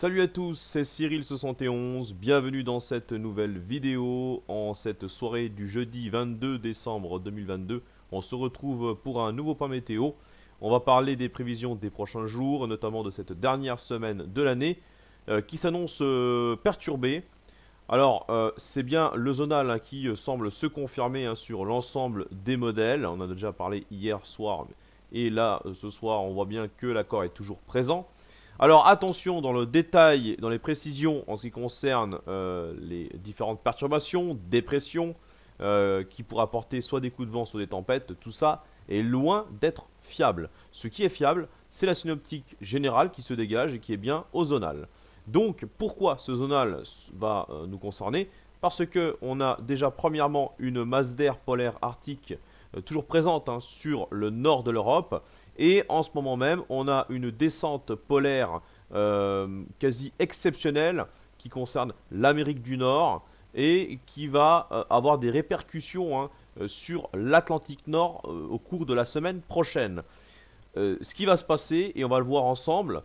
Salut à tous, c'est Cyril71, bienvenue dans cette nouvelle vidéo en cette soirée du jeudi 22 décembre 2022. On se retrouve pour un nouveau point météo. On va parler des prévisions des prochains jours, notamment de cette dernière semaine de l'année qui s'annonce perturbée. Alors, c'est bien le zonal qui semble se confirmer sur l'ensemble des modèles. On en a déjà parlé hier soir et là, ce soir, on voit bien que l'accord est toujours présent. Alors attention dans le détail, dans les précisions en ce qui concerne les différentes perturbations, dépressions, qui pourraient apporter soit des coups de vent, soit des tempêtes, tout ça est loin d'être fiable. Ce qui est fiable, c'est la synoptique générale qui se dégage et qui est bien au zonal. Donc pourquoi ce zonal va nous concerner? Parce qu'on a déjà premièrement une masse d'air polaire arctique toujours présente sur le nord de l'Europe. Et en ce moment même, on a une descente polaire quasi exceptionnelle qui concerne l'Amérique du Nord et qui va avoir des répercussions sur l'Atlantique Nord au cours de la semaine prochaine. Ce qui va se passer, et on va le voir ensemble,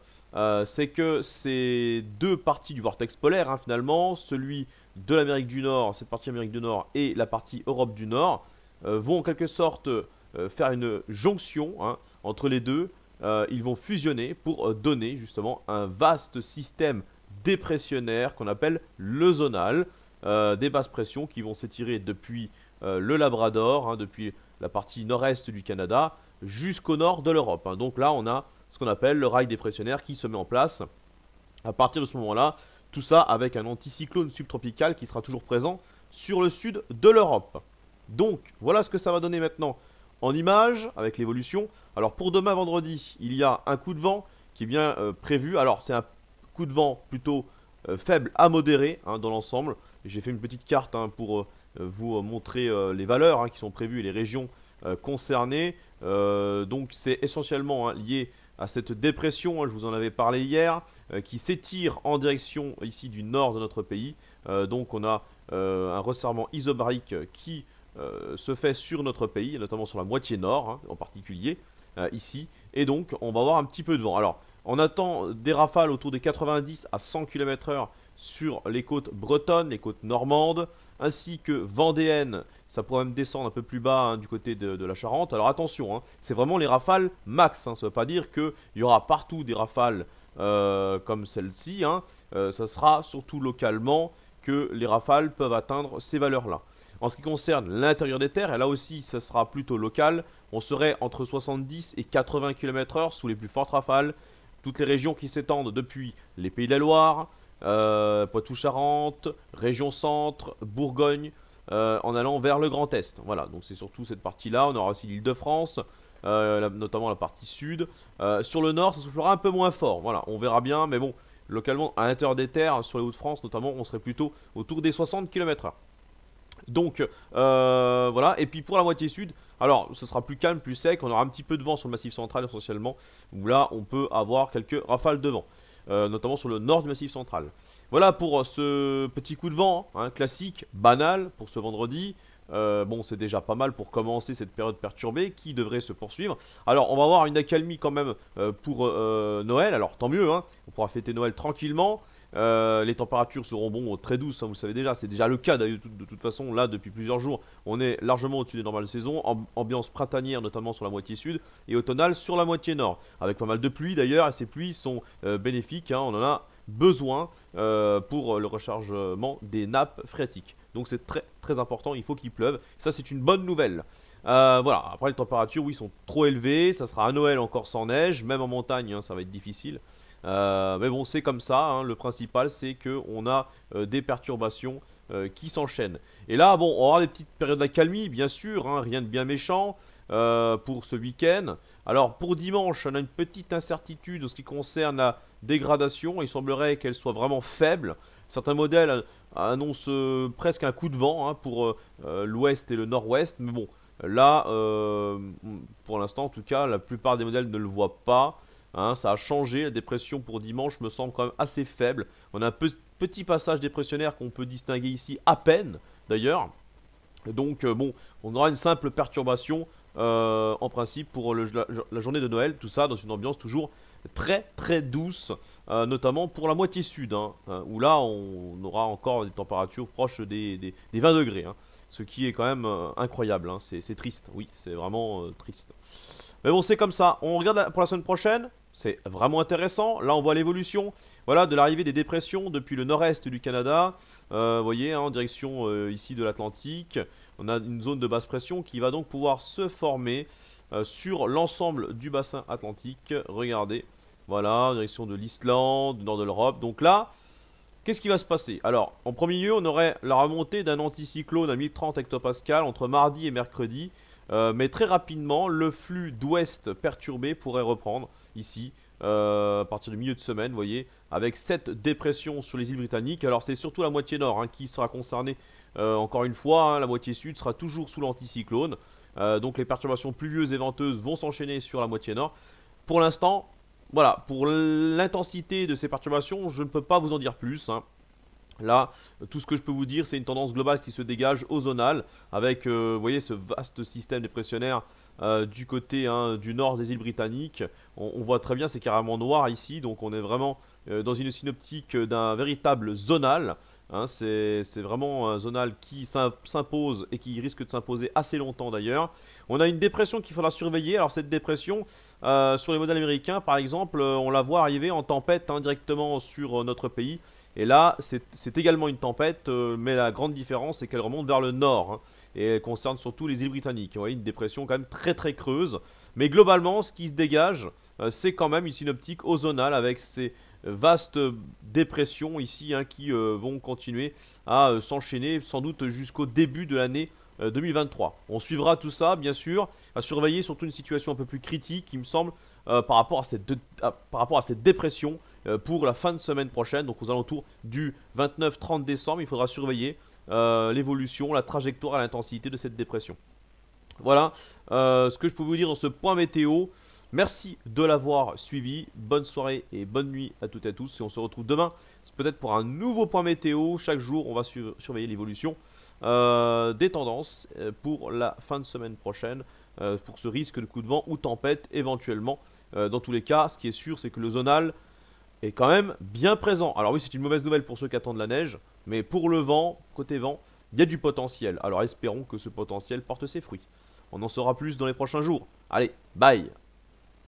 c'est que ces deux parties du vortex polaire, finalement, celui de l'Amérique du Nord, cette partie Amérique du Nord et la partie Europe du Nord, vont en quelque sorte faire une jonction entre les deux. Ils vont fusionner pour donner justement un vaste système dépressionnaire qu'on appelle le zonal, des basses pressions qui vont s'étirer depuis le Labrador, depuis la partie nord-est du Canada, jusqu'au nord de l'Europe. Donc là, on a ce qu'on appelle le rail dépressionnaire qui se met en place. À partir de ce moment-là, tout ça avec un anticyclone subtropical qui sera toujours présent sur le sud de l'Europe. Donc, voilà ce que ça va donner maintenant en images avec l'évolution. Alors, pour demain vendredi, il y a un coup de vent qui est bien prévu. Alors, c'est un coup de vent plutôt faible à modéré dans l'ensemble. J'ai fait une petite carte pour vous montrer les valeurs qui sont prévues et les régions concernées. Donc, c'est essentiellement lié à cette dépression, je vous en avais parlé hier, qui s'étire en direction ici du nord de notre pays. Donc, on a un resserrement isobarique qui se fait sur notre pays, notamment sur la moitié nord en particulier, ici. Et donc on va avoir un petit peu de vent. Alors on attend des rafales autour des 90 à 100 km/h sur les côtes bretonnes, les côtes normandes, ainsi que vendéennes. Ça pourrait même descendre un peu plus bas du côté de la Charente. Alors attention, c'est vraiment les rafales max. Ça ne veut pas dire qu'il y aura partout des rafales comme celle-ci. Ça sera surtout localement que les rafales peuvent atteindre ces valeurs-là. En ce qui concerne l'intérieur des terres, et là aussi ça sera plutôt local, on serait entre 70 et 80 km/h sous les plus fortes rafales. Toutes les régions qui s'étendent depuis les Pays de la Loire, Poitou-Charentes, région centre, Bourgogne, en allant vers le Grand Est. Voilà, donc c'est surtout cette partie-là. On aura aussi l'Île-de-France, notamment la partie sud. Sur le nord, ça soufflera un peu moins fort. Voilà, on verra bien, mais bon, localement, à l'intérieur des terres, sur les Hauts-de-France notamment, on serait plutôt autour des 60 km/h. Donc voilà, et puis pour la moitié sud, alors ce sera plus calme, plus sec, on aura un petit peu de vent sur le massif central essentiellement, où là on peut avoir quelques rafales de vent, notamment sur le nord du massif central. Voilà pour ce petit coup de vent, classique, banal pour ce vendredi. Bon, c'est déjà pas mal pour commencer cette période perturbée qui devrait se poursuivre. Alors on va avoir une accalmie quand même pour Noël, alors tant mieux, on pourra fêter Noël tranquillement. Les températures seront très douces, vous le savez déjà, c'est déjà le cas de toute façon. Là depuis plusieurs jours on est largement au-dessus des normales saisons, ambiance printanière notamment sur la moitié sud et automnale sur la moitié nord, avec pas mal de pluie d'ailleurs, et ces pluies sont bénéfiques, on en a besoin pour le rechargement des nappes phréatiques. Donc c'est très très important, il faut qu'il pleuve, ça c'est une bonne nouvelle. Voilà, après les températures oui sont trop élevées, ça sera à Noël encore sans neige, même en montagne ça va être difficile. Mais bon, c'est comme ça, le principal c'est qu'on a des perturbations qui s'enchaînent. Et là, bon, on aura des petites périodes d'accalmie, bien sûr, rien de bien méchant pour ce week-end. Alors, pour dimanche, on a une petite incertitude en ce qui concerne la dégradation. Il semblerait qu'elle soit vraiment faible. Certains modèles annoncent presque un coup de vent pour l'ouest et le nord-ouest. Mais bon, là, pour l'instant, en tout cas, la plupart des modèles ne le voient pas. Ça a changé, la dépression pour dimanche me semble quand même assez faible. On a un petit passage dépressionnaire qu'on peut distinguer ici à peine d'ailleurs. Donc bon, on aura une simple perturbation en principe pour la journée de Noël, tout ça dans une ambiance toujours très très douce, notamment pour la moitié sud, hein, où là on aura encore des températures proches des 20 degrés, hein, ce qui est quand même incroyable, hein, c'est triste, oui, c'est vraiment triste. Mais bon, c'est comme ça. On regarde pour la semaine prochaine. C'est vraiment intéressant. Là, on voit l'évolution, voilà, de l'arrivée des dépressions depuis le nord-est du Canada. Vous voyez, hein, en direction ici de l'Atlantique. On a une zone de basse pression qui va donc pouvoir se former sur l'ensemble du bassin atlantique. Regardez, voilà, en direction de l'Islande, du nord de l'Europe. Donc là, qu'est-ce qui va se passer? Alors, en premier lieu, on aurait la remontée d'un anticyclone à 1030 hectopascales entre mardi et mercredi. Mais très rapidement, le flux d'ouest perturbé pourrait reprendre ici à partir du milieu de semaine, vous voyez, avec cette dépression sur les îles britanniques. Alors c'est surtout la moitié nord hein, qui sera concernée, encore une fois, hein, la moitié sud sera toujours sous l'anticyclone. Donc les perturbations pluvieuses et venteuses vont s'enchaîner sur la moitié nord. Pour l'instant, voilà, pour l'intensité de ces perturbations, je ne peux pas vous en dire plus, hein. Là, tout ce que je peux vous dire, c'est une tendance globale qui se dégage ozonale avec, vous voyez, ce vaste système dépressionnaire du côté hein, du nord des îles britanniques. On voit très bien, c'est carrément noir ici, donc on est vraiment dans une synoptique d'un véritable zonal. Hein, c'est vraiment un zonal qui s'impose et qui risque de s'imposer assez longtemps d'ailleurs. On a une dépression qu'il faudra surveiller. Alors cette dépression, sur les modèles américains par exemple, on la voit arriver en tempête hein, directement sur notre pays. Et là, c'est également une tempête, mais la grande différence, c'est qu'elle remonte vers le nord. Hein, et elle concerne surtout les îles britanniques. Vous voyez, une dépression quand même très très creuse. Mais globalement, ce qui se dégage, c'est quand même une synoptique ozonale avec ces vastes dépressions ici hein, qui vont continuer à s'enchaîner sans doute jusqu'au début de l'année 2023. On suivra tout ça, bien sûr, à surveiller surtout une situation un peu plus critique, il me semble, par rapport à cette dépression pour la fin de semaine prochaine, donc aux alentours du 29-30 décembre. Il faudra surveiller l'évolution, la trajectoire et l'intensité de cette dépression. Voilà ce que je peux vous dire dans ce point météo. Merci de l'avoir suivi. Bonne soirée et bonne nuit à toutes et à tous. Et on se retrouve demain, peut-être pour un nouveau point météo. Chaque jour, on va surveiller l'évolution des tendances pour la fin de semaine prochaine, pour ce risque de coup de vent ou tempête éventuellement. Dans tous les cas, ce qui est sûr, c'est que le zonal est quand même bien présent. Alors oui, c'est une mauvaise nouvelle pour ceux qui attendent la neige, mais pour le vent, côté vent, il y a du potentiel. Alors espérons que ce potentiel porte ses fruits. On en saura plus dans les prochains jours. Allez, bye!